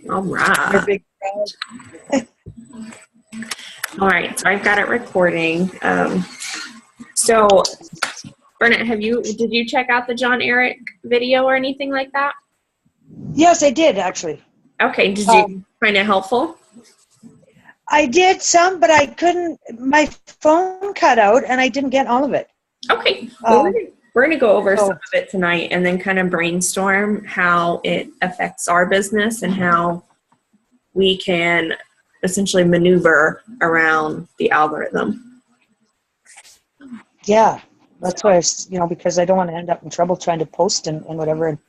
All You're right. big. All right. So I've got it recording. So Burnett, did you check out the John Eric video or anything like that? Yes, I did actually. Okay. Did you find it helpful? I did some, but I couldn't. My phone cut out, and I didn't get all of it. Okay. Well, we're going to go over some of it tonight and then kind of brainstorm how it affects our business and how we can essentially maneuver around the algorithm. Yeah, that's why because I don't want to end up in trouble trying to post and whatever. And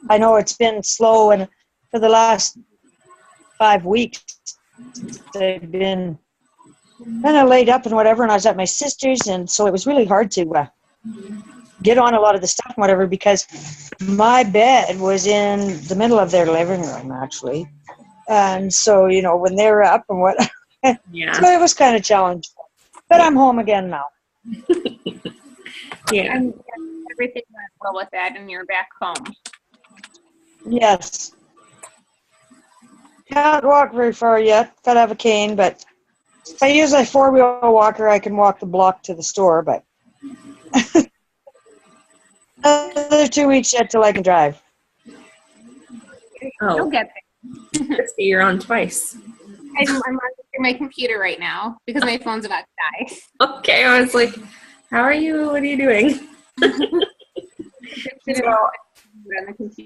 I know it's been slow, and for the last 5 weeks, I've been kind of laid up and whatever, and I was at my sister's, and so it was really hard to get on a lot of the stuff and whatever, because my bed was in the middle of their living room, actually. And so, when they were up and what, Yeah. so it was kind of challenging. But I'm home again now. Yeah. And everything went well with that, and you're back home. Yes. Can't walk very far yet. Gotta have a cane, but if I use a four-wheel walker, I can walk the block to the store, but another 2 weeks yet till I can drive. You'll get there. Christy, you're on twice. I'm on my computer right now because my phone's about to die. Okay, I was like, what are you doing?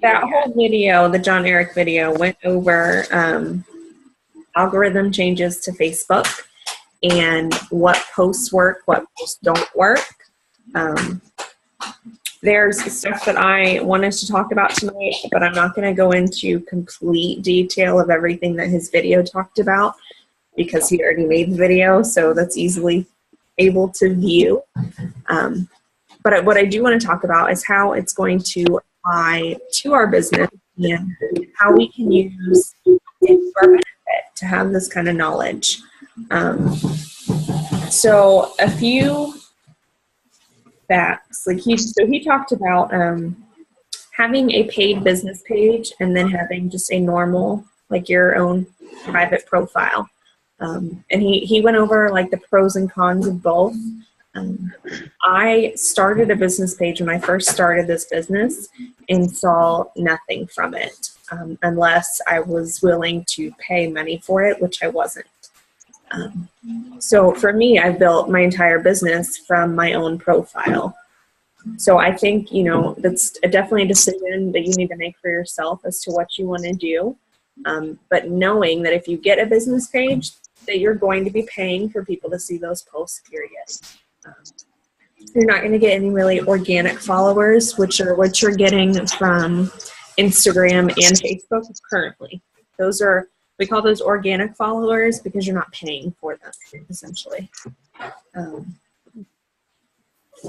That whole video, the John Eric video, went over algorithm changes to Facebook and what posts work, what posts don't work. There's stuff that I wanted to talk about tonight, but I'm not going to go into complete detail of everything that his video talked about because he already made the video, so that's easily able to view. But what I do want to talk about is how it's going to apply to our business and how we can use it to our benefit to have this kind of knowledge. So a few facts, he talked about having a paid business page and then having just a normal, like your own private profile. And he went over like the pros and cons of both. I started a business page when I first started this business and saw nothing from it unless I was willing to pay money for it, which I wasn't. So for me, I built my entire business from my own profile. So I think, that's definitely a decision that you need to make for yourself as to what you want to do. But knowing that if you get a business page, that you're going to be paying for people to see those posts, period. You're not going to get any really organic followers, which are what you're getting from Instagram and Facebook currently. We call those organic followers because you're not paying for them, essentially.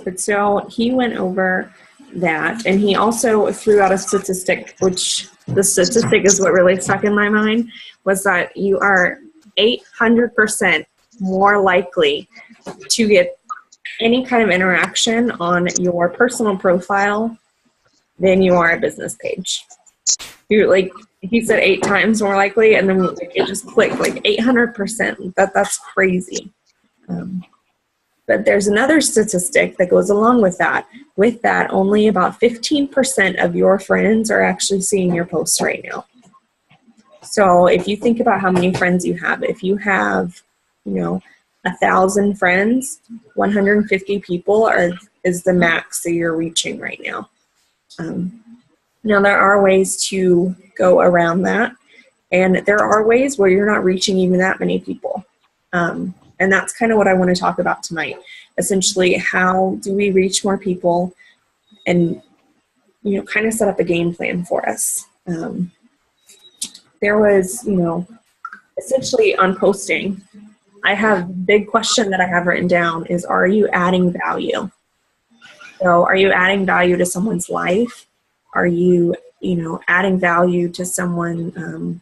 But so he went over that, and he also threw out a statistic, which the statistic is what really stuck in my mind, was that you are 800% more likely to get any kind of interaction on your personal profile than you are a business page. He said 8 times more likely, and then it just clicked 800%. That's crazy. But there's another statistic that goes along with that. With that, only about 15% of your friends are actually seeing your posts right now. So if you think about how many friends you have, if you have, 1,000 friends, 150 people is the max that you're reaching right now. Now, there are ways to go around that, and there are ways where you're not reaching even that many people. And that's kind of what I want to talk about tonight. Essentially, how do we reach more people and, kind of set up a game plan for us. There was, essentially on posting, I have a big question that I have written down is, are you adding value? So are you adding value to someone's life? Are you, adding value to someone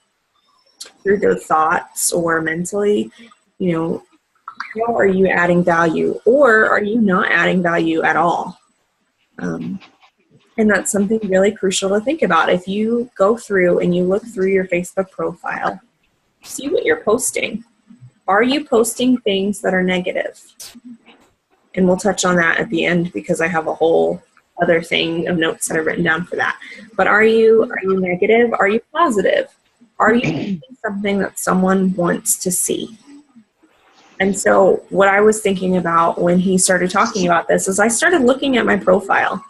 through their thoughts or mentally? How are you adding value? Or are you not adding value at all? And that's something really crucial to think about. If you go through and you look through your Facebook profile, see what you're posting. Are you posting things that are negative? And we'll touch on that at the end because I have a whole other thing of notes that are written down for that. But are you negative? Are you positive? Are you posting something that someone wants to see? And so what I was thinking about when he started talking about this is I started looking at my profile.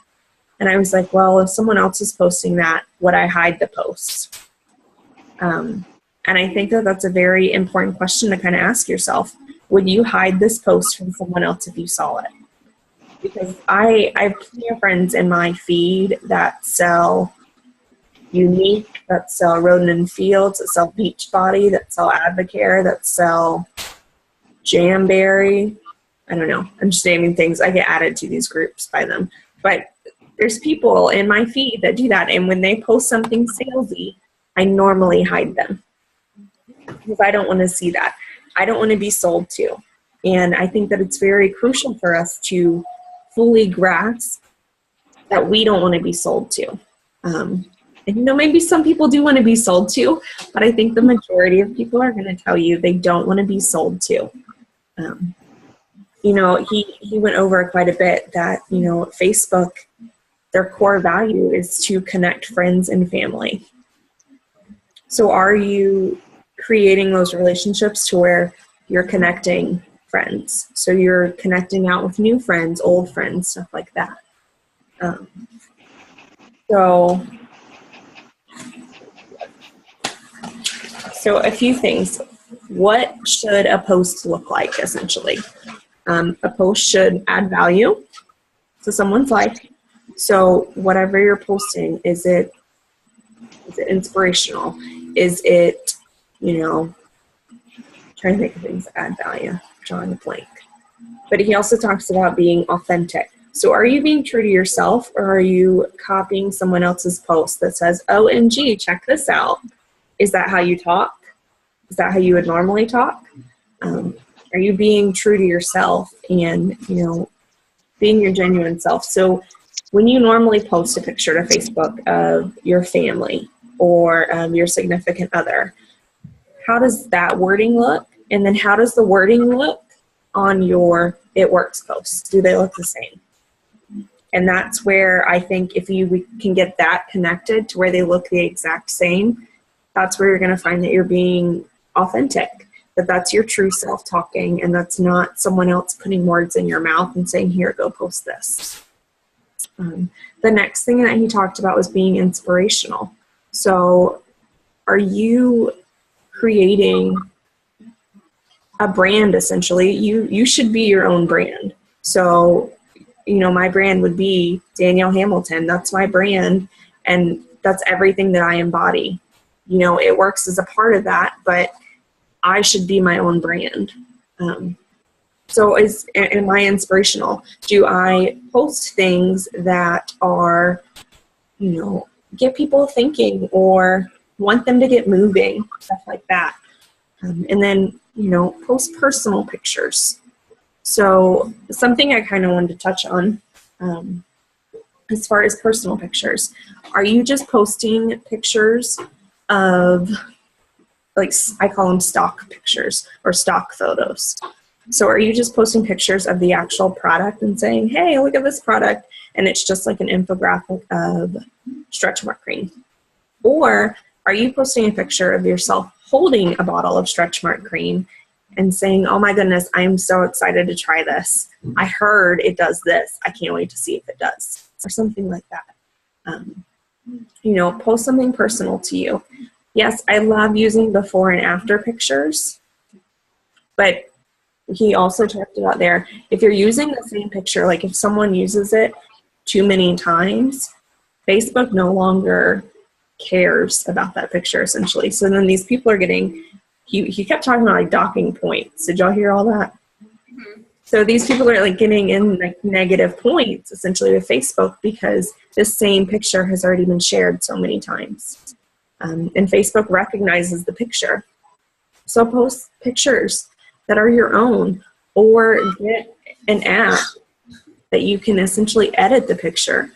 And I was like, well, if someone else is posting that, would I hide the post? And I think that that's a very important question to kind of ask yourself. Would you hide this post from someone else if you saw it? Because I have plenty of friends in my feed that sell Unique, that sell Roden and Fields, that sell Beachbody, that sell Advocare, that sell Jamberry. I don't know. I'm just naming things. I get added to these groups by them. But there's people in my feed that do that. And when they post something salesy, I normally hide them because I don't want to see that. I don't want to be sold to. And I think that it's very crucial for us to fully grasp that we don't want to be sold to. And, maybe some people do want to be sold to, but I think the majority of people are going to tell you they don't want to be sold to. He went over quite a bit that, Facebook, their core value is to connect friends and family. So are you creating those relationships to where you're connecting friends? So you're connecting out with new friends, old friends, stuff like that. So a few things. What should a post look like, essentially? A post should add value to someone's life. So whatever you're posting, is it inspirational? Is it, trying to think of things that add value, drawing a blank. But he also talks about being authentic. So are you being true to yourself, or are you copying someone else's post that says, OMG, check this out? Is that how you talk? Is that how you would normally talk? Are you being true to yourself and, being your genuine self? So when you normally post a picture to Facebook of your family or your significant other, how does that wording look? And then how does the wording look on your It Works posts? Do they look the same? And that's where I think if we can get that connected to where they look the exact same, that's where you're going to find that you're being authentic, that that's your true self talking, and that's not someone else putting words in your mouth and saying, here, go post this. The next thing that he talked about was being inspirational. So are you creating a brand, essentially? You should be your own brand. So, my brand would be Danielle Hamilton. That's my brand, and that's everything that I embody. It Works as a part of that, but I should be my own brand. So am I inspirational? Do I post things that are, get people thinking or want them to get moving, stuff like that? And then, post personal pictures. So something I kind of wanted to touch on as far as personal pictures. Are you just posting pictures of, like, I call them stock pictures or stock photos? So are you just posting pictures of the actual product and saying, hey, look at this product, and it's just like an infographic of stretch mark cream? Or are you posting a picture of yourself holding a bottle of stretch mark cream and saying, oh my goodness, I'm so excited to try this. I heard it does this. I can't wait to see if it does, or something like that. Post something personal to you. Yes, I love using before and after pictures, but he also talked about there, if you're using the same picture, like if someone uses it too many times, Facebook no longer cares about that picture, essentially. So then these people are getting, he kept talking about like docking points. Did y'all hear all that? Mm-hmm. So these people are like getting in like negative points essentially with Facebook because this same picture has already been shared so many times. And Facebook recognizes the picture. So post pictures that are your own, or get an app that you can essentially edit the picture.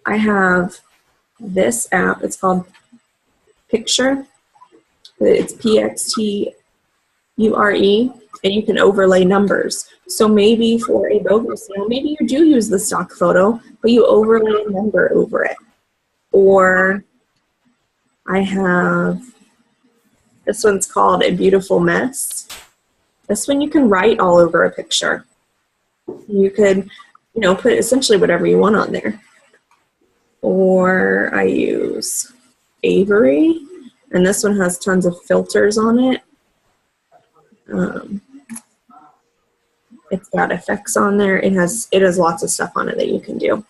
I have this app. It's called Picture. It's Pxture, and you can overlay numbers. So maybe for a bogus sale, maybe you do use the stock photo, but you overlay a number over it. Or I have, this one's called A Beautiful Mess. This one you can write all over a picture. You could, put essentially whatever you want on there. Or I use Avery, and this one has tons of filters on it. It's got effects on there. It has lots of stuff on it that you can do.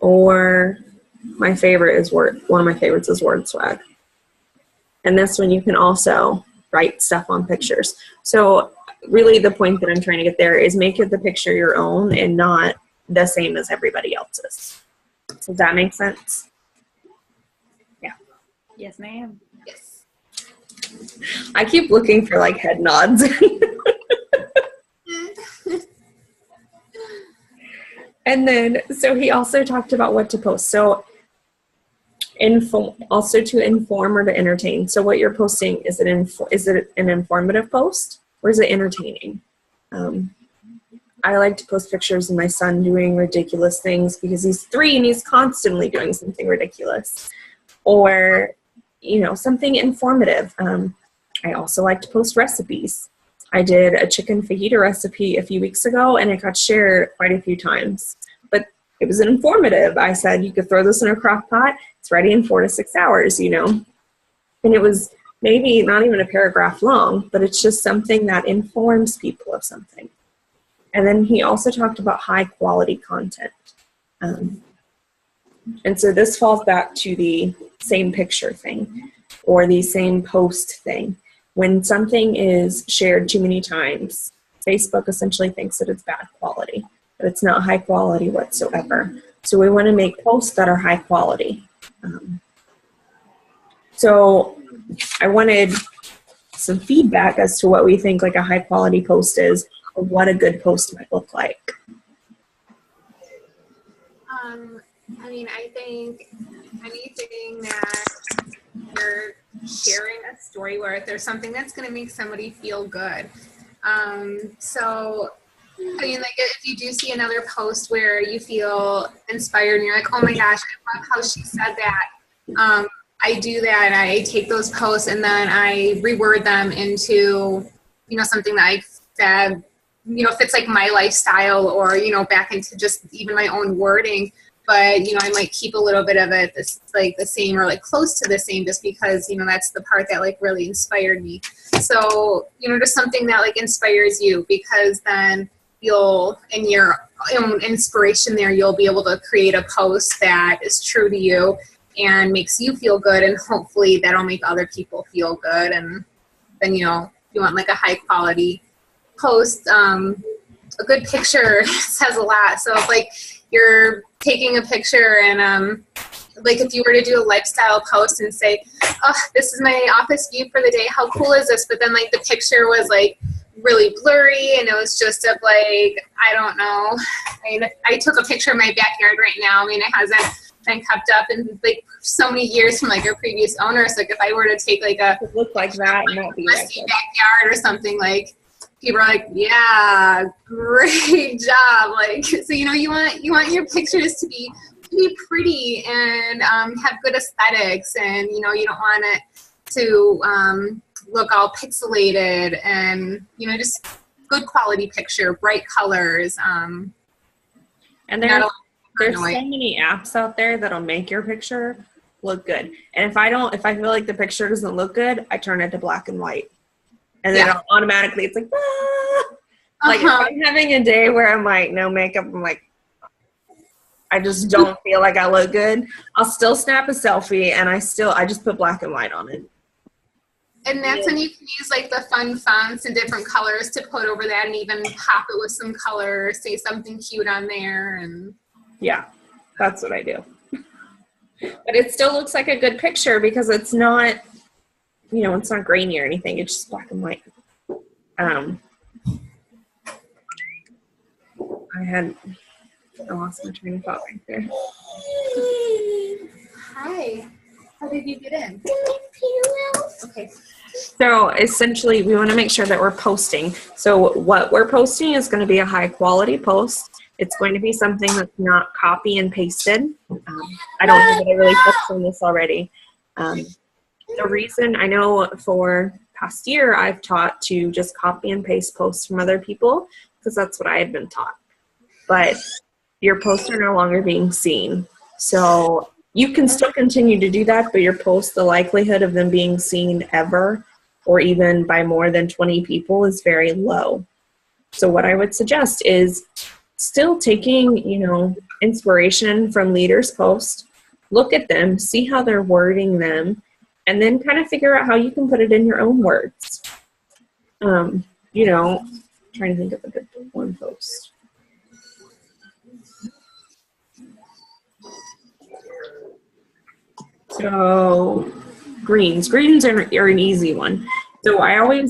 Or my favorite is one of my favorites is WordSwag. And this one you can also write stuff on pictures. So really the point that I'm trying to get there is make it the picture your own and not the same as everybody else's. Does that make sense? Yeah. Yes, ma'am. Yes. I keep looking for like head nods. And then, so he also talked about what to post. So also to inform or to entertain. So what you're posting, is it an informative post or is it entertaining? I like to post pictures of my son doing ridiculous things because he's 3 and he's constantly doing something ridiculous. Or, something informative. I also like to post recipes. I did a chicken fajita recipe a few weeks ago and it got shared quite a few times. But it was informative. I said you could throw this in a crock pot. It's ready in 4 to 6 hours, And it was maybe not even a paragraph long, but it's just something that informs people of something. And then he also talked about high quality content. And so this falls back to the same picture thing or the same post thing. When something is shared too many times, Facebook essentially thinks that it's bad quality, but it's not high quality whatsoever. So we want to make posts that are high quality. So I wanted some feedback as to what we think like a high quality post is or what a good post might look like. I think anything that you're sharing a story where there's something that's going to make somebody feel good. If you do see another post where you feel inspired and you're like, oh my gosh, I love how she said that. I do that and I take those posts and then I reword them into, something that I said, fits like my lifestyle or, back into just even my own wording. But, I might keep a little bit of it like the same or like close to the same just because, that's the part that like really inspired me. So, just something that like inspires you because then you'll, in your own inspiration there, you'll be able to create a post that is true to you and makes you feel good. And hopefully that'll make other people feel good. And then, you want like a high quality post. A good picture says a lot. So if like you're taking a picture and like if you were to do a lifestyle post and say, oh, this is my office view for the day, how cool is this? But then like the picture was like really blurry and it was just of like, I don't know. I took a picture of my backyard right now. It hasn't been kept up in like so many years from like a previous owner. So like if I were to take like a look like that and not be messy backyard or something, like people are like, yeah, great job. Like, so, you want your pictures to be pretty and have good aesthetics and, you don't want it to look all pixelated and, just good quality picture, bright colors. And there's so many apps out there that'll make your picture look good. And if I feel like the picture doesn't look good, I turn it to black and white. And then automatically it's like, ah! Like if I'm having a day where I'm like, no makeup, I'm like, I just don't feel like I look good. I'll still snap a selfie and I just put black and white on it. And that's when you can use like the fun fonts and different colors to put over that and even pop it with some color, say something cute on there. And yeah, that's what I do. But it still looks like a good picture because it's not, it's not grainy or anything. It's just black and white. I lost my train of thought right there. Hi. How did you get in? Okay. So essentially, we want to make sure that we're posting. So what we're posting is going to be a high quality post. It's going to be something that's not copy and pasted. I don't know that I really touched on this already. The reason I know for past year I've taught to just copy and paste posts from other people because that's what I had been taught. But your posts are no longer being seen. So you can still continue to do that, but your posts, the likelihood of them being seen ever or even by more than 20 people is very low. So what I would suggest is still taking, inspiration from leaders' posts, look at them, see how they're wording them, and then kind of figure out how you can put it in your own words. Trying to think of a good one post. So greens are an easy one. So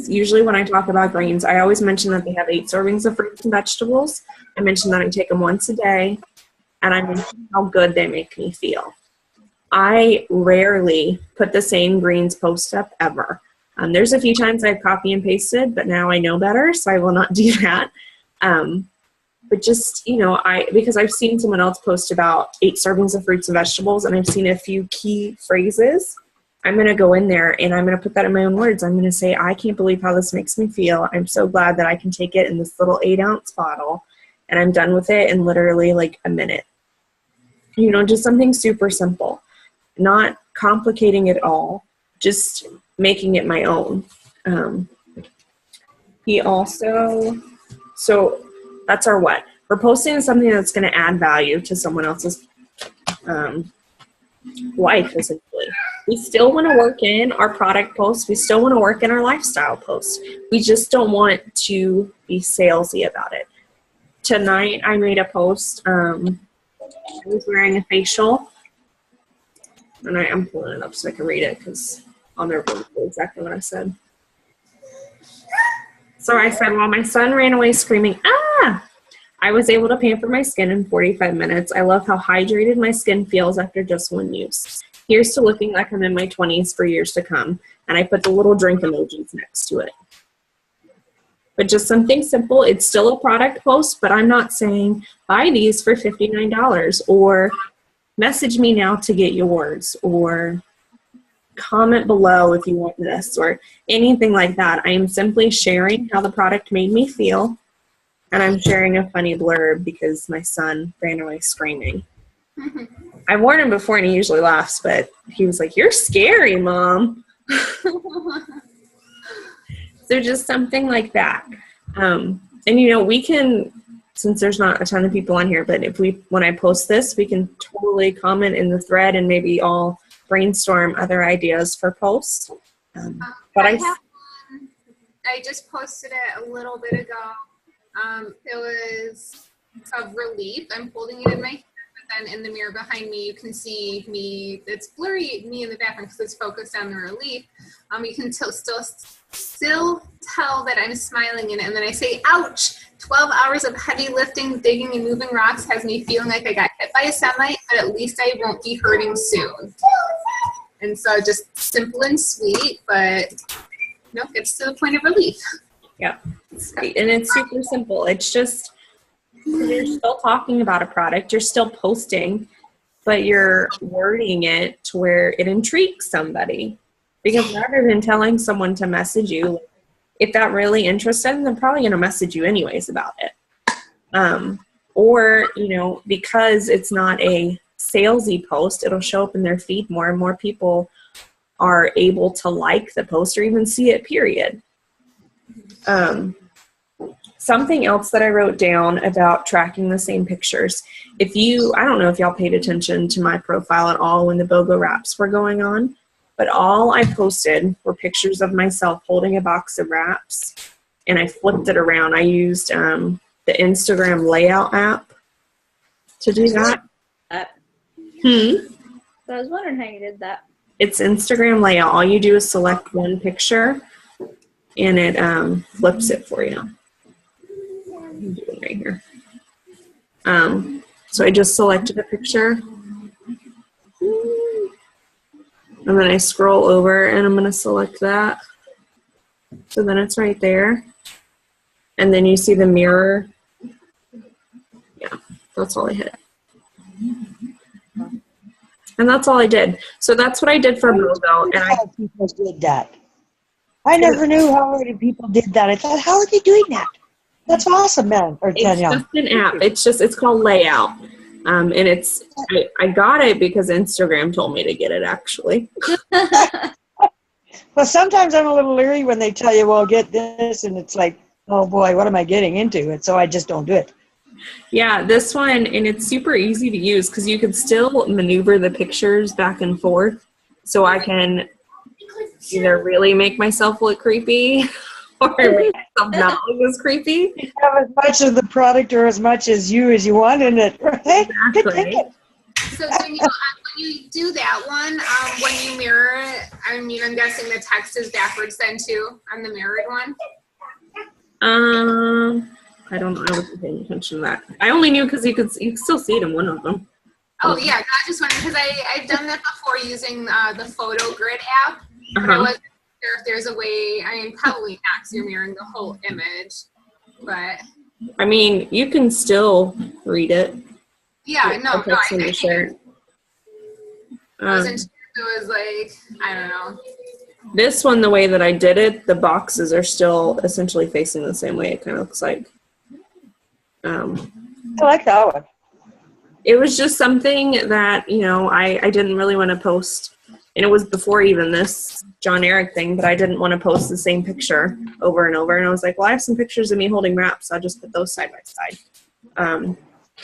usually when I talk about greens, I always mention that they have 8 servings of fruits and vegetables. I mention that I take them once a day, and I mention how good they make me feel. I rarely put the same greens post up ever. There's a few times I've copy and pasted, but now I know better, so I will not do that. But just, because I've seen someone else post about 8 servings of fruits and vegetables, and I've seen a few key phrases, I'm going to go in there and I'm going to put that in my own words. I'm going to say, I can't believe how this makes me feel. I'm so glad that I can take it in this little 8-ounce bottle, and I'm done with it in literally like a minute. Just something super simple, not complicating it all, just making it my own. So that's our what. We're posting something that's going to add value to someone else's life, essentially. We still want to work in our product posts. We still want to work in our lifestyle posts. We just don't want to be salesy about it. Tonight, I made a post. I was wearing a facial, and I'm pulling it up so I can read it because I'll never remember exactly what I said. So I said, while my son ran away screaming, "Ah!" I was able to pamper my skin in 45 minutes. I love how hydrated my skin feels after just one use. Here's to looking like I'm in my 20s for years to come. And I put the little drink emojis next to it. But just something simple. It's still a product post, but I'm not saying buy these for $59 or message me now to get yours or comment below if you want this or anything like that. I am simply sharing how the product made me feel. And I'm sharing a funny blurb because my son ran away screaming. I warned him before and he usually laughs, but he was like, "You're scary, Mom." So just something like that. And we can, since there's not a ton of people on here, but when I post this, we can totally comment in the thread and maybe all brainstorm other ideas for posts. But I just posted it a little bit ago. It was of relief. I'm holding it in my hand, but then in the mirror behind me, you can see me. It's blurry, me in the background because it's focused on the relief. You can still tell that I'm smiling in it. And then I say, "Ouch! 12 hours of heavy lifting, digging, and moving rocks has me feeling like I got hit by a semi, but at least I won't be hurting soon." And so just simple and sweet, but it's to the point of relief. Yeah, and it's super simple. It's just, you're still talking about a product, you're still posting, but you're wording it to where it intrigues somebody. Because rather than telling someone to message you, if that really interests them, they're probably going to message you anyways about it. Or, because it's not a salesy post, it'll show up in their feed more and more people are able to like the post or even see it, period. Something else that I wrote down about tracking the same pictures. I don't know if y'all paid attention to my profile at all when the BOGO wraps were going on, but all I posted were pictures of myself holding a box of wraps, and I flipped it around. I used the Instagram layout app to do that. So I was wondering how you did that. It's Instagram layout. All you do is select one picture, and it flips it for you. I'm doing it right here. So I just selected a picture. And then I scroll over and I'm going to select that. So then it's right there. And then you see the mirror. Yeah, that's all I hit. And that's all I did. So that's what I did for Bogo. And How people did that. I never knew how many people did that. I thought, how are they doing that? That's awesome, man. Or it's Danielle. just an app. It's called Layout. And I got it because Instagram told me to get it, actually. Well, sometimes I'm a little leery when they tell you, well, get this, and it's like, oh boy, what am I getting into? And so I just don't do it. Yeah, this one, and it's super easy to use because you can still maneuver the pictures back and forth. So I can either really make myself look creepy or make myself not look as creepy. You have as much of the product or as much as you want in it, right? Good Exactly. thinking. So when you do that one, when you mirror it, I mean, I'm guessing the text is backwards then too on the mirrored one. I don't know. I wasn't paying attention to that. I only knew because you could still see it in one of them. Oh yeah, I just wondering because I've done that before using the Photo Grid app, but I wasn't sure if there's a way. I mean, probably not because you're mirroring the whole image, but I mean, you can still read it. yeah, no, I'll text in the shirt. I wasn't sure if it was like, I don't know. This one, the way that I did it, the boxes are still essentially facing the same way. It kind of looks like. I like that one. It was just something that, you know, I didn't really want to post. And it was before even this John Eric thing, but I didn't want to post the same picture over and over. And I was like, well, I have some pictures of me holding wraps. I'll just put those side by side.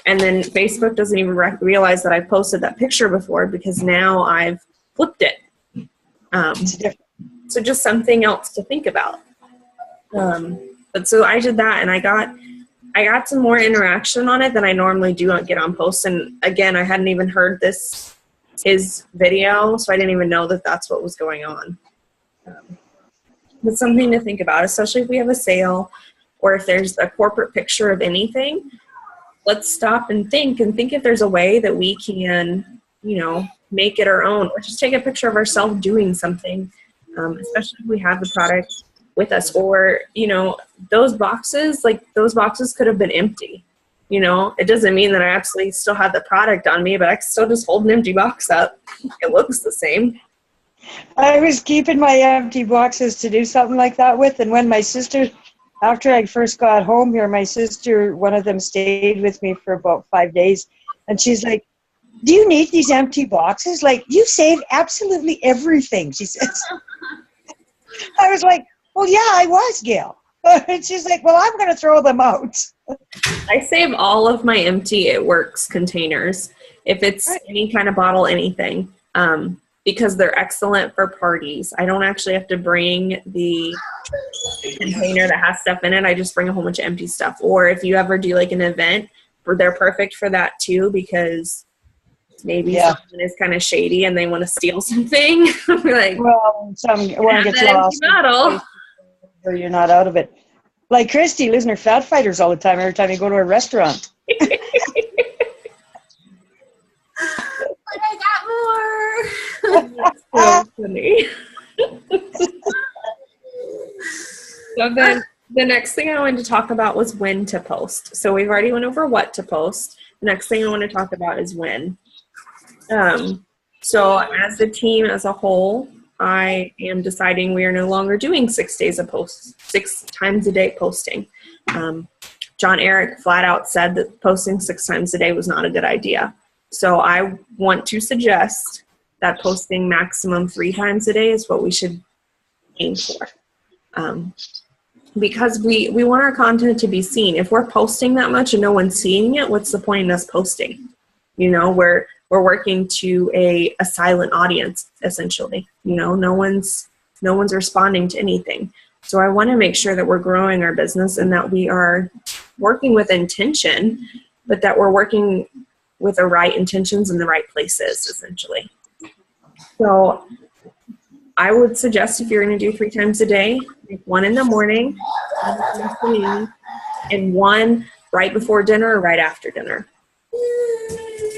And then Facebook doesn't even realize that I've posted that picture before because now I've flipped it. So just something else to think about. But so I did that, and I got some more interaction on it than I normally do get on posts. And again, I hadn't even heard his video, so I didn't even know that that's what was going on. But something to think about, especially if we have a sale or if there's a corporate picture of anything. Let's stop and think if there's a way that we can, you know, make it our own, or just take a picture of ourselves doing something, especially if we have the product with us. Or, you know, those boxes could have been empty. You know, it doesn't mean that I absolutely still have the product on me, but I can still just hold an empty box up. It looks the same. I was keeping my empty boxes to do something like that with, and when my sister, after I first got home here, my sister, one of them stayed with me for about 5 days, and she's like, do you need these empty boxes? Like, you saved absolutely everything, she says. I was like, well, yeah, I was, Gail. And she's like, well, I'm going to throw them out. I save all of my empty It Works containers, if it's any kind of bottle, anything, because they're excellent for parties. I don't actually have to bring the container that has stuff in it. I just bring a whole bunch of empty stuff. Or if you ever do like an event, they're perfect for that too, because maybe someone is kind of shady and they want to steal something. Like, well, one gets lost. Or you're not out of it. Like Christy lives in her Fat Fighters all the time, every time you go to a restaurant. But I got more. so funny. So then the next thing I wanted to talk about was when to post. So we've already went over what to post. The next thing I want to talk about is when. So as the team as a whole, I am deciding we are no longer doing 6 days of posts, 6 times a day posting. John Eric flat out said that posting 6 times a day was not a good idea. So I want to suggest that posting maximum 3 times a day is what we should aim for. Because we want our content to be seen. If we're posting that much and no one's seeing it, what's the point in us posting? You know, we're working to a silent audience, essentially. You know, no one's responding to anything. So I want to make sure that we're growing our business and that we are working with intention, but that we're working with the right intentions in the right places, essentially. So I would suggest, if you're going to do 3 times a day, make 1 in the morning, 1 in the afternoon, and 1 right before dinner or right after dinner.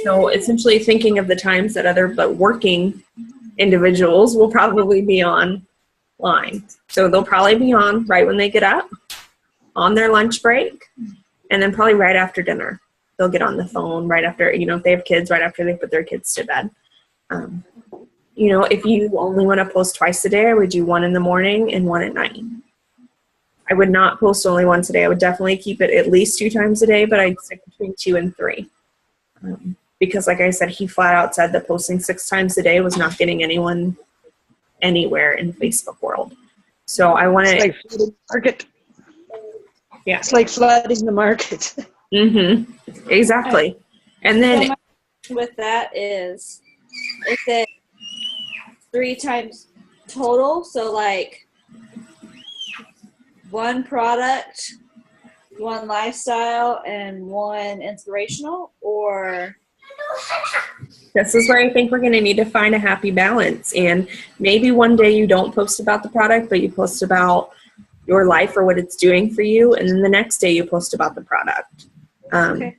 So essentially thinking of the times that other but working individuals will probably be online. So they'll probably be on right when they get up, on their lunch break, and then probably right after dinner. They'll get on the phone right after, if they have kids, right after they put their kids to bed. If you only want to post twice a day, I would do one in the morning and one at night. I would not post only once a day. I would definitely keep it at least 2 times a day, but I'd stick between 2 and 3. Because like I said, he flat out said that posting 6 times a day was not getting anyone anywhere in the Facebook world. So I want to... It's like flooding the market. Yeah. It's like flooding the market. Mm-hmm. Exactly. And then... So with that is it 3 times total? So like 1 product, 1 lifestyle, and 1 inspirational, or... This is where I think we're going to need to find a happy balance. And maybe one day you don't post about the product, but you post about your life or what it's doing for you. And then the next day you post about the product. Okay.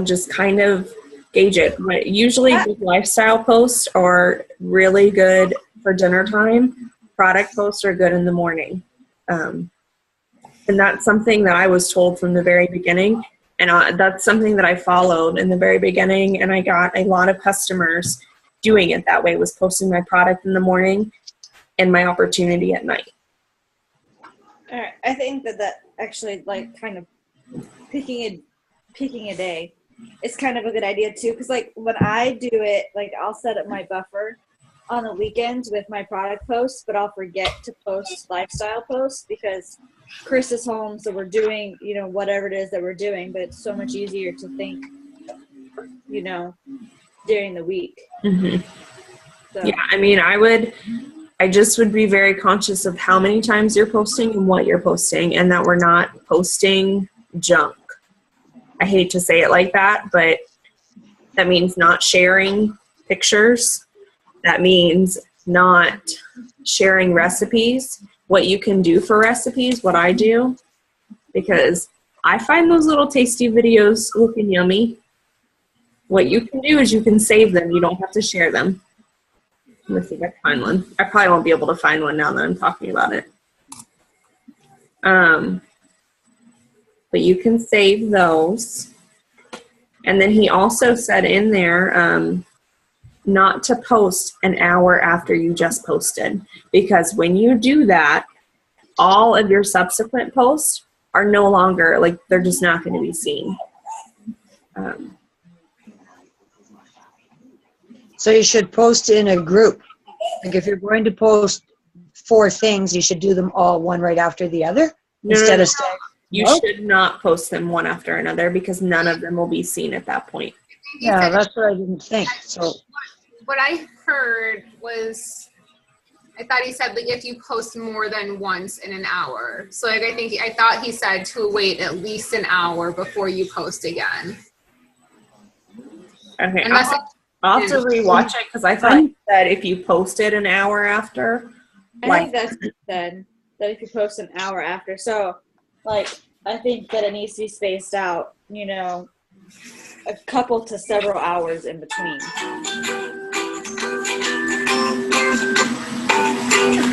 Just kind of gauge it. But usually big lifestyle posts are really good for dinner time. Product posts are good in the morning. And that's something that I was told from the very beginning. And that's something that I followed in the very beginning, and I got a lot of customers doing it that way, was posting my product in the morning and my opportunity at night. All right. I think that actually, like, kind of picking a day is kind of a good idea too, because like when I do it, like I'll set up my buffer on the weekends with my product posts, but I'll forget to post lifestyle posts because Chris is home, so we're doing, whatever it is that we're doing, but it's so much easier to think, during the week. Mm-hmm. So. Yeah, I just would be very conscious of how many times you're posting and what you're posting, and that we're not posting junk. I hate to say it like that, but that means not sharing pictures. That means not sharing recipes, what you can do for recipes, what I do, because I find those little tasty videos looking yummy. What you can do is you can save them. You don't have to share them. Let me see if I can find one. I probably won't be able to find one now that I'm talking about it. But you can save those. And then he also said in there, not to post an hour after you just posted, because when you do that, all of your subsequent posts are no longer, like, they're just not going to be seen. So you should post in a group. Like if you're going to post 4 things, you should do them all one right after the other instead of staying. You should not post them one after another because none of them will be seen at that point. Yeah, that's what I didn't think. So what I heard was, I thought he said, like, if you post more than once in an hour. So like I thought he said to wait at least an hour before you post again. Okay, Unless I'll have to rewatch it because I thought you said if you posted an hour after. I think that's what he said, that if you post an hour after. So, like, I think that it needs to be spaced out, a couple to several hours in between.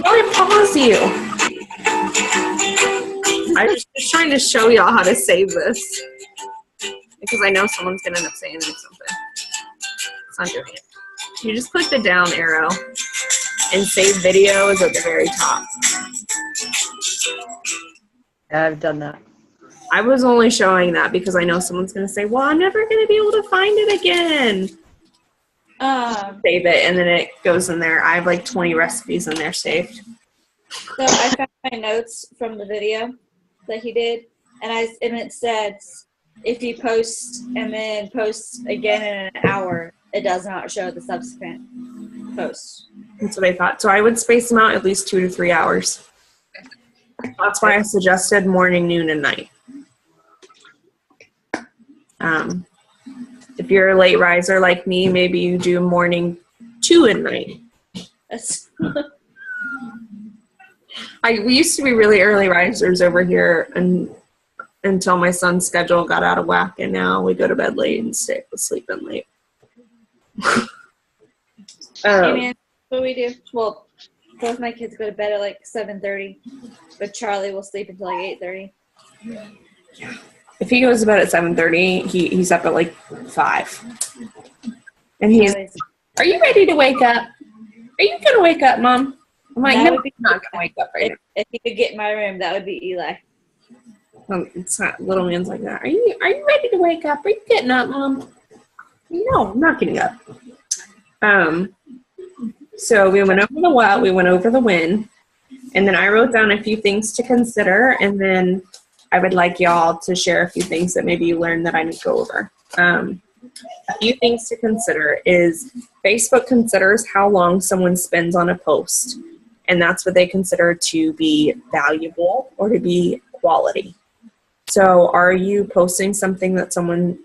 How did I pause you? I was just trying to show y'all how to save this because I know someone's going to end up saying something. It's not doing it. You just click the down arrow and save videos at the very top. yeah, I've done that. I was only showing that because I know someone's going to say, well, I'm never going to be able to find it again. Save it, and then it goes in there. I have like 20 recipes in there saved. So I found my notes from the video that he did, and it says if you post and then post again in an hour, it does not show the subsequent posts. That's what I thought. So I would space them out at least 2 to 3 hours. That's why I suggested morning, noon, and night. If you're a late riser like me, maybe you do morning 2 and night. We used to be really early risers over here, and until my son's schedule got out of whack, and now we go to bed late and stay sleeping late. Hey man, what we do? Well, both my kids go to bed at like 7:30, but Charlie will sleep until like 8:30. If he goes to bed at 7:30, he's up at like 5. And he's, are you ready to wake up? Are you going to wake up, Mom? I'm like, no, I'm not going to wake up right now. If he could get in my room, that would be Eli. It's not, little man's like that. Are you ready to wake up? Are you getting up, Mom? No, I'm not getting up. So we went over the what, we went over the when, and then I wrote down a few things to consider, and then I would like y'all to share a few things that maybe you learned that I didn't go over. A few things to consider is Facebook considers how long someone spends on a post, and that's what they consider to be valuable or to be quality. So are you posting something that someone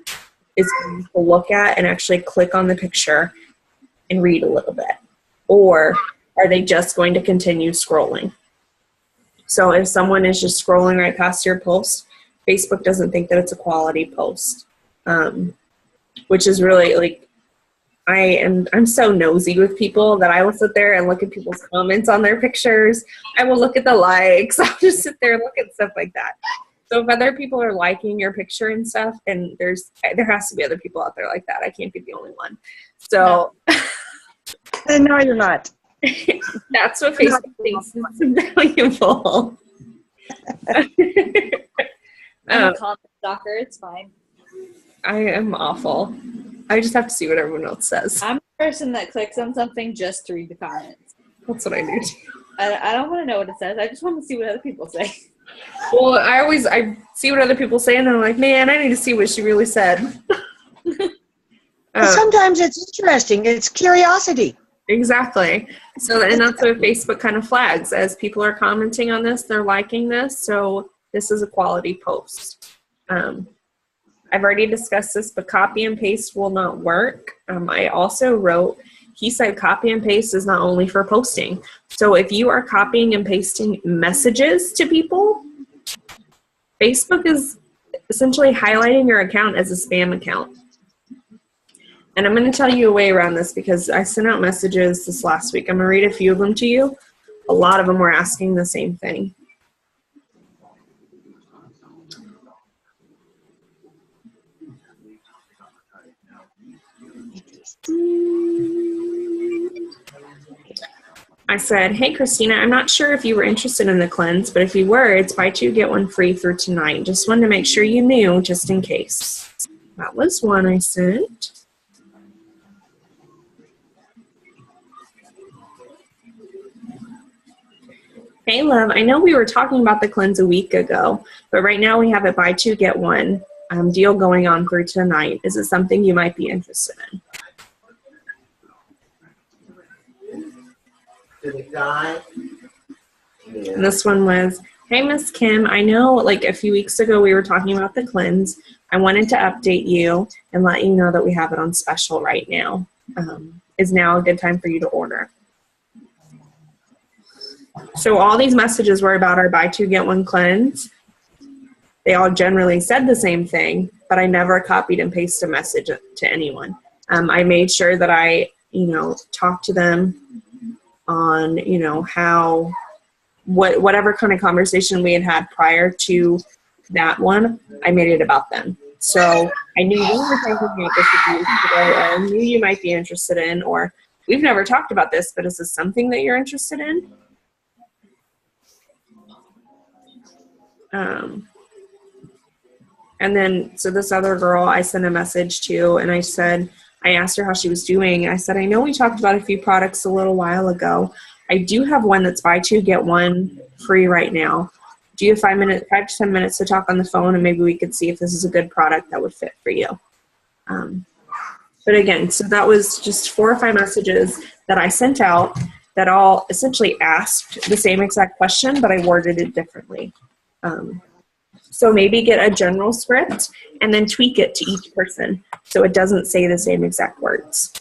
is going to look at and actually click on the picture and read a little bit? Or are they just going to continue scrolling? So if someone is just scrolling right past your post, Facebook doesn't think that it's a quality post, which is really like, I'm so nosy with people that I will sit there and look at people's comments on their pictures. I will look at the likes. I'll just sit there and look at stuff like that. So if other people are liking your picture and stuff, and there has to be other people out there like that. I can't be the only one. So No, you're not. That's what Facebook thinks is valuable. I'm a comment stalker. It's fine. I am awful. I just have to see what everyone else says. I'm a person that clicks on something just to read the comments. That's what I do too. I don't want to know what it says. I just want to see what other people say. Well, I see what other people say, and I'm like, man, I need to see what she really said. Sometimes it's interesting. It's curiosity. Exactly. So, and that's what Facebook kind of flags as people are commenting on this, they're liking this, so this is a quality post. I've already discussed this, but copy and paste will not work. I also wrote, he said copy and paste is not only for posting. So if you are copying and pasting messages to people, Facebook is essentially highlighting your account as a spam account. And I'm going to tell you a way around this because I sent out messages this last week. I'm going to read a few of them to you. A lot of them were asking the same thing. I said, hey, Christina, I'm not sure if you were interested in the cleanse, but if you were, it's buy 2, get 1 free through tonight. Just wanted to make sure you knew just in case. That was one I sent. Hey, love, I know we were talking about the cleanse a week ago, but right now we have a buy 2, get 1 deal going on through tonight. Is it something you might be interested in? And this one was, hey, Miss Kim, I know like a few weeks ago we were talking about the cleanse. I wanted to update you and let you know that we have it on special right now. Is now a good time for you to order? So all these messages were about our buy 2, get 1 cleanse. They all generally said the same thing, but I never copied and pasted a message to anyone. I made sure that I, talked to them on, how, whatever kind of conversation we had had prior to that one, I made it about them. So I knew you were talking about this a few weeks ago, or I knew you might be interested in, or we've never talked about this, but is this something that you're interested in? And then, so this other girl I sent a message to, and I asked her how she was doing. I said, I know we talked about a few products a little while ago. I do have one that's buy 2, get 1 free right now. Do you have 5 to 10 minutes to talk on the phone, and maybe we could see if this is a good product that would fit for you. But again, so that was just 4 or 5 messages that I sent out that all essentially asked the same exact question, but I worded it differently. So maybe get a general script and then tweak it to each person so it doesn't say the same exact words.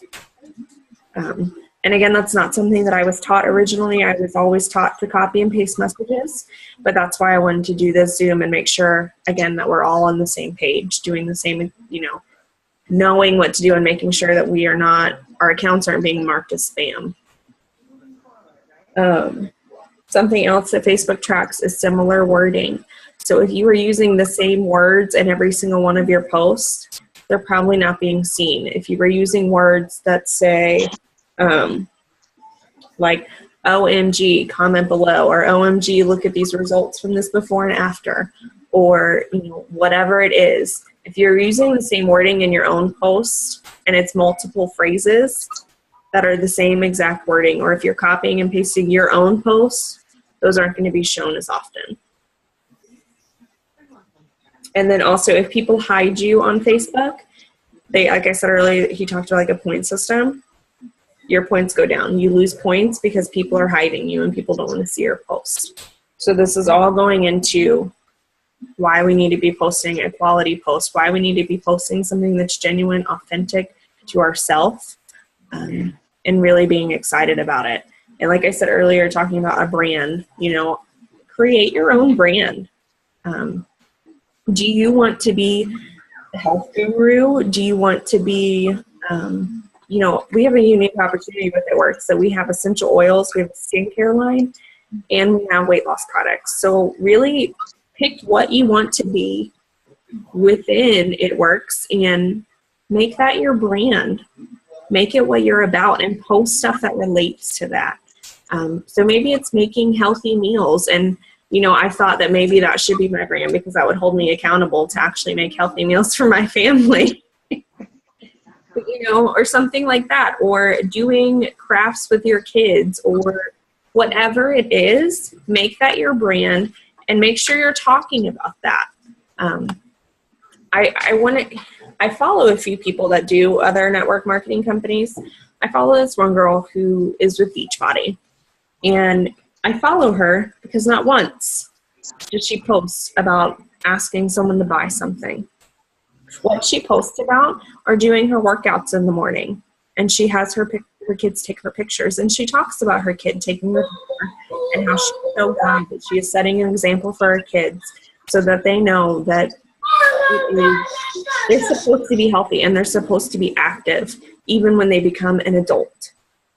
And And again, that's not something that I was taught originally. I was always taught to copy and paste messages, but that's why I wanted to do this Zoom and make sure, again, that we're all on the same page, doing the same, knowing what to do and making sure that our accounts aren't being marked as spam. Something else that Facebook tracks is similar wording. So if you are using the same words in every single one of your posts, they're probably not being seen. If you were using words that say, like OMG, comment below, or OMG, look at these results from this before and after, or whatever it is. If you're using the same wording in your own post and it's multiple phrases that are the same exact wording, or if you're copying and pasting your own posts, those aren't going to be shown as often. And then also, if people hide you on Facebook, like I said earlier, he talked about like a point system. Your points go down. You lose points because people are hiding you and people don't want to see your post. So this is all going into why we need to be posting a quality post, why we need to be posting something that's genuine, authentic to ourselves, and really being excited about it. And like I said earlier, talking about a brand, create your own brand. Do you want to be a health guru? Do you want to be, we have a unique opportunity with It Works. So we have essential oils, we have a skincare line, and we have weight loss products. So really pick what you want to be within It Works and make that your brand. Make it what you're about and post stuff that relates to that. So maybe it's making healthy meals, and I thought that maybe that should be my brand because that would hold me accountable to actually make healthy meals for my family. Or something like that, or doing crafts with your kids, or whatever it is, make that your brand and make sure you're talking about that. I follow a few people that do other network marketing companies. I follow this one girl who is with Beachbody, and I follow her because not once did she post about asking someone to buy something. What she posts about are doing her workouts in the morning, and she has her kids take her pictures, and she talks about her kid taking her picture and how she's so glad that she is setting an example for her kids so that they know that they're supposed to be healthy and they're supposed to be active even when they become an adult.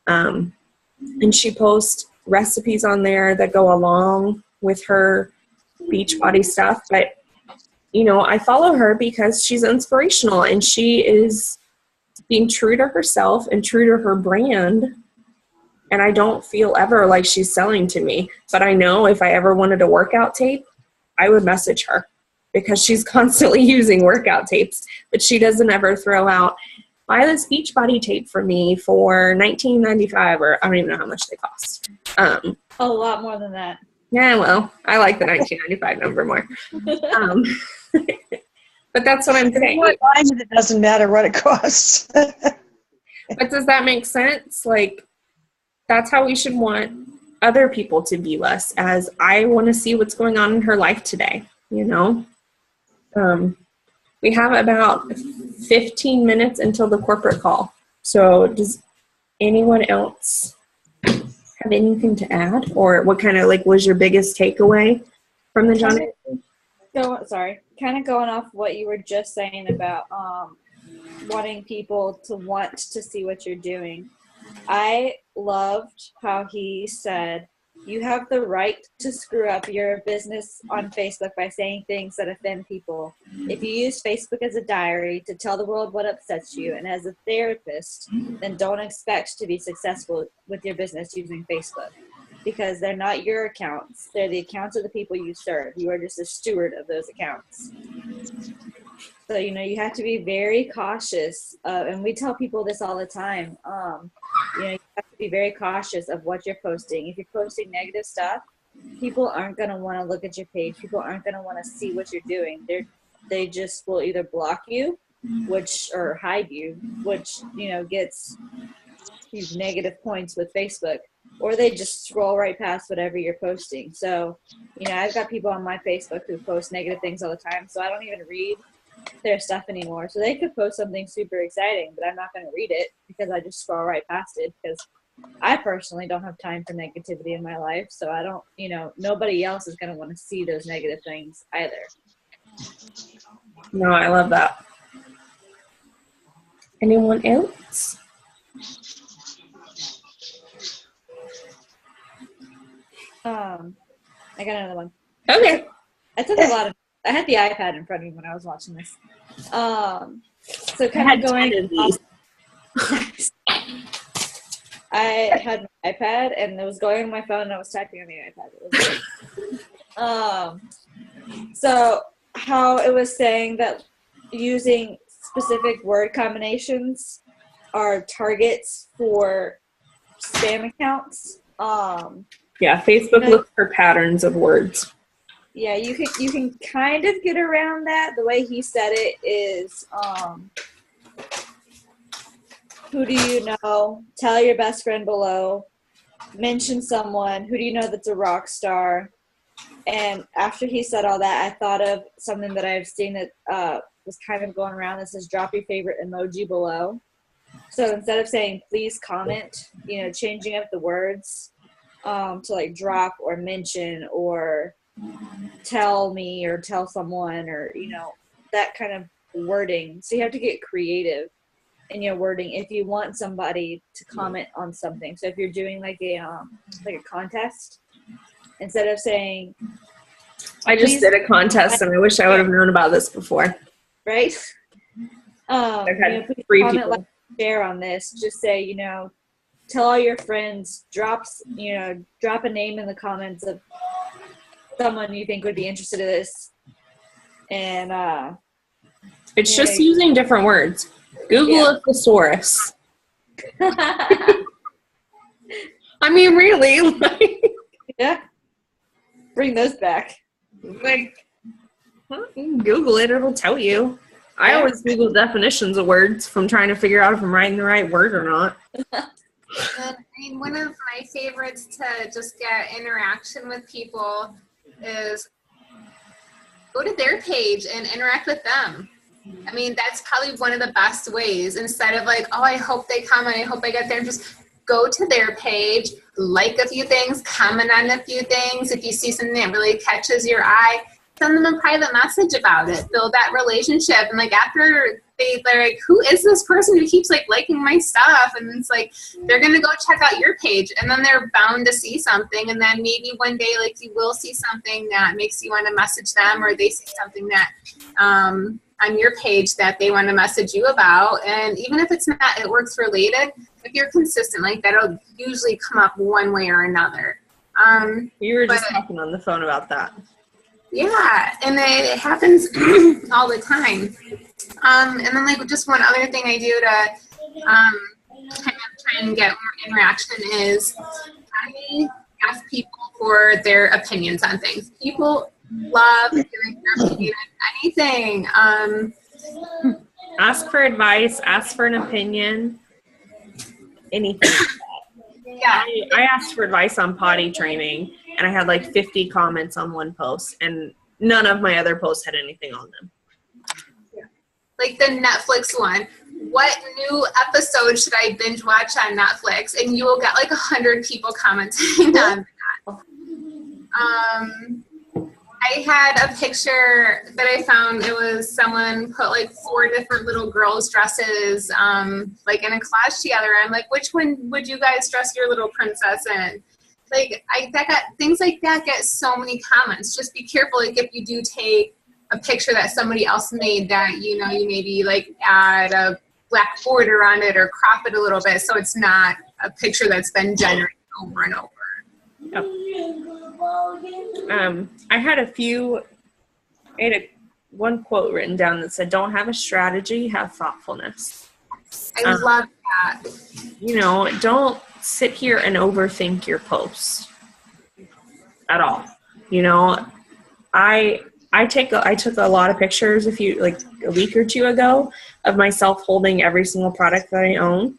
And she posts recipes on there that go along with her Beachbody stuff, but I follow her because she's inspirational and she is being true to herself and true to her brand. And I don't feel ever like she's selling to me, but I know if I ever wanted a workout tape, I would message her because she's constantly using workout tapes, but she doesn't ever throw out, buy this Beachbody tape for me for $19.95, or I don't even know how much they cost. A lot more than that. Yeah, well, I like the $19.95 number more. But that's what I'm saying. It doesn't matter what it costs. But does that make sense? Like, that's how we should want other people to view us, as I want to see what's going on in her life today, We have about 15 minutes until the corporate call. So does anyone else have anything to add? Or what kind of, was your biggest takeaway from the Johnny? Kind of going off what you were just saying about wanting people to want to see what you're doing. I loved how he said, you have the right to screw up your business on Facebook by saying things that offend people. If you use Facebook as a diary to tell the world what upsets you and as a therapist, then don't expect to be successful with your business using Facebook, because they're not your accounts. They're the accounts of the people you serve. You are just a steward of those accounts. So, you have to be very cautious. And we tell people this all the time. You have to be very cautious of what you're posting. If you're posting negative stuff, people aren't going to want to look at your page. People aren't going to want to see what you're doing. They just will either block you, or hide you, which, gets these negative points with Facebook, or they just scroll right past whatever you're posting. So, I've got people on my Facebook who post negative things all the time, so I don't even read their stuff anymore. So they could post something super exciting, but I'm not going to read it because I just scroll right past it because I personally don't have time for negativity in my life, so I don't, nobody else is going to want to see those negative things either. No, I love that. Anyone else? I got another one. Okay. I took a lot of. I had the iPad in front of me when I was watching this. So kind of going. 10 of these. I had my iPad and it was going on my phone and I was typing on the iPad. It was so how it was saying that using specific word combinations are targets for spam accounts. Yeah, Facebook looks for patterns of words. Yeah, you can kind of get around that. The way he said it is, who do you know? Tell your best friend below. Mention someone. Who do you know that's a rock star? And after he said all that, I thought of something that I've seen that was kind of going around that says drop your favorite emoji below. So instead of saying please comment, changing up the words to like drop or mention or tell me or tell someone or, that kind of wording. So you have to get creative in your wording if you want somebody to comment on something. So if you're doing like a contest, instead of saying I just did a contest and I wish I would have known about this before. Right? I've had Please 3 comment, people. like, share on this. Just say, tell all your friends, drop a name in the comments of someone you think would be interested in this. And It's just using different words. Google a thesaurus. I mean, really, yeah. Bring those back. you can Google it, it'll tell you. I always Google definitions of words if I'm trying to figure out if I'm writing the right word or not. One of my favorites to just get interaction with people is go to their page and interact with them. I mean, that's probably one of the best ways. Instead of like, oh, I hope they comment, I hope I get there. Just go to their page, like a few things, comment on a few things. If you see something that really catches your eye, send them a private message about it. Build that relationship. And like after they're like, who is this person who keeps like liking my stuff? And it's like, they're going to go check out your page and then they're bound to see something. And then maybe one day, like you will see something that makes you want to message them, or they see something that, on your page that they want to message you about. And even if it's not, it works related, if you're consistent like that, it'll usually come up one way or another. We were just talking on the phone about that. Yeah, and it happens all the time. And then like just one other thing I do to kind of try and get more interaction is I ask people for their opinions on things. People love hearing their opinion on anything. Ask for advice, ask for an opinion, anything. Yeah. I asked for advice on potty training, and I had like 50 comments on one post, and none of my other posts had anything on them. Like the Netflix one. What new episode should I binge watch on Netflix? And you will get like 100 people commenting on that. I had a picture that I found. It was someone put like 4 different little girls' dresses like in a collage together. I'm like, which one would you guys dress your little princess in? Like things like that get so many comments. Just be careful, like if you do take a picture that somebody else made that you maybe like add a black border on it or crop it a little bit so it's not a picture that's been generated over and over. Yep. I had one quote written down that said, "Don't have a strategy, have thoughtfulness." I love that. Don't sit here and overthink your posts at all. I took a lot of pictures a week or two ago of myself holding every single product that I own.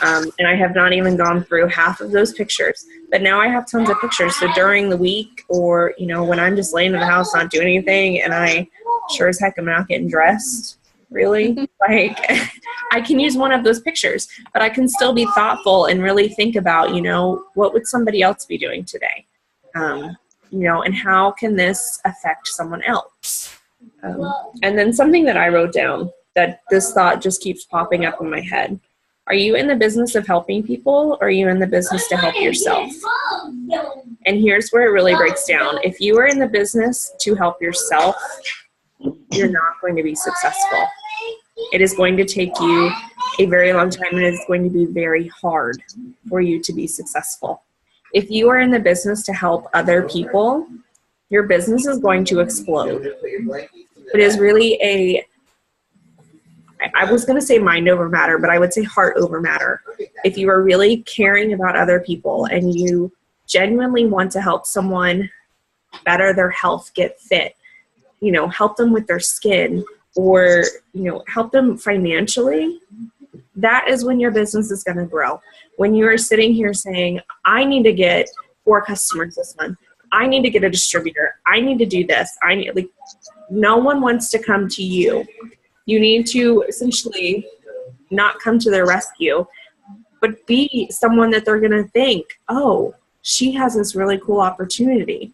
And I have not even gone through half of those pictures. But now I have tons of pictures. So during the week or, when I'm just laying in the house not doing anything and I sure as heck am not getting dressed, really? Like, I can use one of those pictures, but I can still be thoughtful and really think about, what would somebody else be doing today? And how can this affect someone else? And then something that I wrote down that this thought just keeps popping up in my head. Are you in the business of helping people, or are you in the business to help yourself? And here's where it really breaks down. If you are in the business to help yourself, you're not going to be successful. It is going to take you a very long time, and it's going to be very hard for you to be successful. If you are in the business to help other people, your business is going to explode. It is really I was going to say mind over matter, but I would say heart over matter. If you are really caring about other people and you genuinely want to help someone better their health, get fit, help them with their skin, or, help them financially, that is when your business is going to grow. When you are sitting here saying, I need to get 4 customers this month, I need to get a distributor, I need to do this, no one wants to come to you. You need to essentially not come to their rescue, but be someone that they're going to think, oh, she has this really cool opportunity.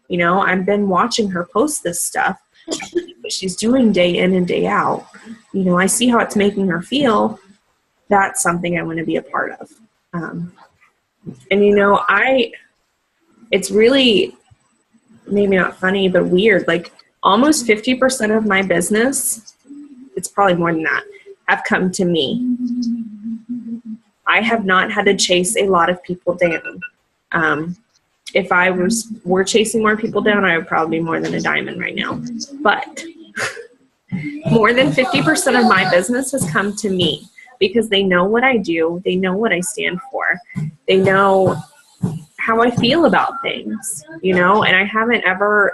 I've been watching her post this stuff. She's doing day in and day out. I see how it's making her feel. That's something I want to be a part of. It's really maybe not funny, but weird. Like almost 50% of my business, it's probably more than that, have come to me. I have not had to chase a lot of people down. If I were chasing more people down, I would probably be more than a diamond right now. But more than 50% of my business has come to me because they know what I do. They know what I stand for. They know how I feel about things, and I haven't ever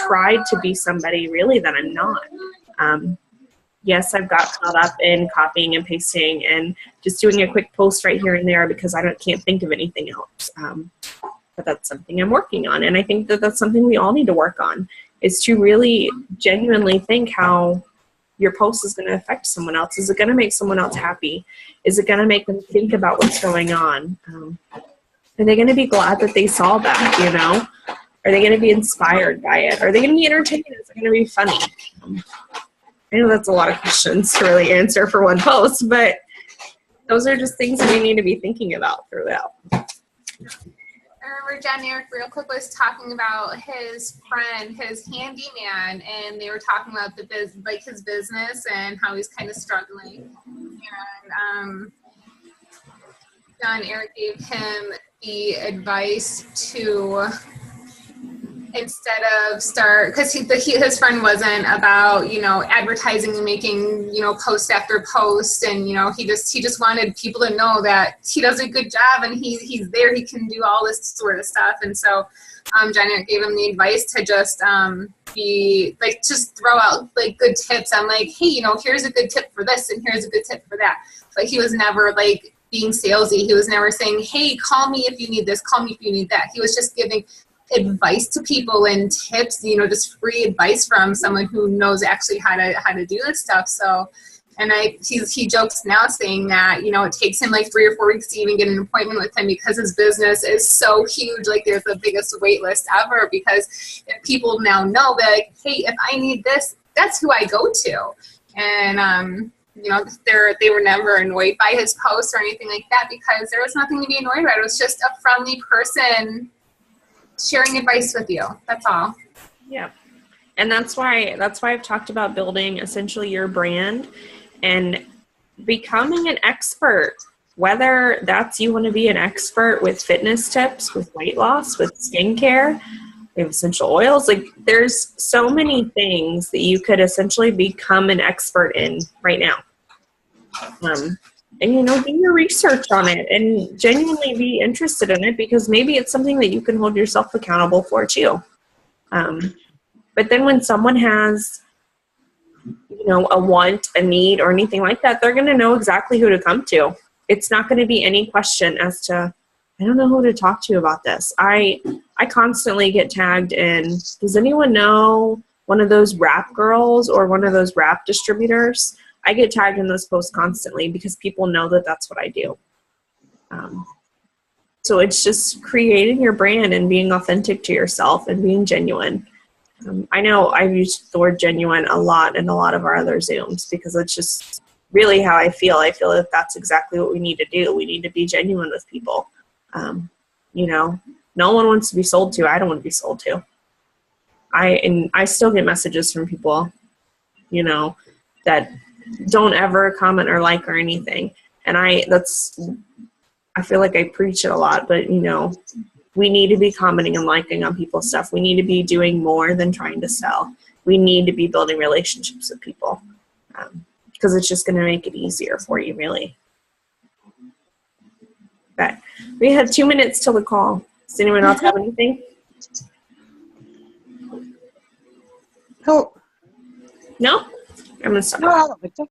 tried to be somebody really that I'm not. Yes, I've got caught up in copying and pasting and just doing a quick post right here and there because I can't think of anything else. But that's something I'm working on. And I think that that's something we all need to work on, is to really genuinely think how your post is going to affect someone else. Is it going to make someone else happy? Is it going to make them think about what's going on? Are they going to be glad that they saw that, Are they going to be inspired by it? Are they going to be entertained? Is it going to be funny? I know that's a lot of questions to really answer for one post, but those are just things that we need to be thinking about throughout. I remember John Eric real quick was talking about his friend, his handyman, and they were talking about his business and how he's kind of struggling. And John Eric gave him the advice to, instead of because his friend wasn't about advertising and making post after post, and he just wanted people to know that he does a good job and he's there, he can do all this sort of stuff. And so John Eric gave him the advice to just just throw out good tips on hey, here's a good tip for this and here's a good tip for that. But he was never being salesy. He was never saying, hey, call me if you need this, call me if you need that. He was just giving advice to people and tips, just free advice from someone who knows actually how to do this stuff. So, and he jokes now saying that, it takes him 3 or 4 weeks to even get an appointment with him because his business is so huge. There's the biggest wait list ever, because if people now know that, hey, if I need this, that's who I go to. And, they were never annoyed by his posts or anything like that, because there was nothing to be annoyed about. It was just a friendly person sharing advice with you. That's all. Yeah. And that's why I've talked about building essentially your brand and becoming an expert, whether that's you want to be an expert with fitness tips, with weight loss, with skincare, with essential oils. There's so many things that you could essentially become an expert in right now. And, do your research on it and genuinely be interested in it, because maybe it's something that you can hold yourself accountable for too. But then when someone has, a want, a need, or anything like that, they're going to know exactly who to come to. It's not going to be any question as to, I don't know who to talk to about this. I constantly get tagged in, does anyone know one of those wrap girls or one of those wrap distributors? I get tagged in those posts constantly because people know that that's what I do. So it's just creating your brand and being authentic to yourself and being genuine. I know I've used the word genuine a lot in a lot of our other Zooms because it's just really how I feel. I feel that that's exactly what we need to do. We need to be genuine with people. You know, no one wants to be sold to. I don't want to be sold to. I still get messages from people, you know, that don't ever comment or like or anything. And I feel like I preach it a lot, but you know, we need to be commenting and liking on people's stuff. We need to be doing more than trying to sell. We need to be building relationships with people because it's just going to make it easier for you, really. But we have 2 minutes till the call. Does anyone else have anything? No, No? I'm going to stop. no, I don't think so.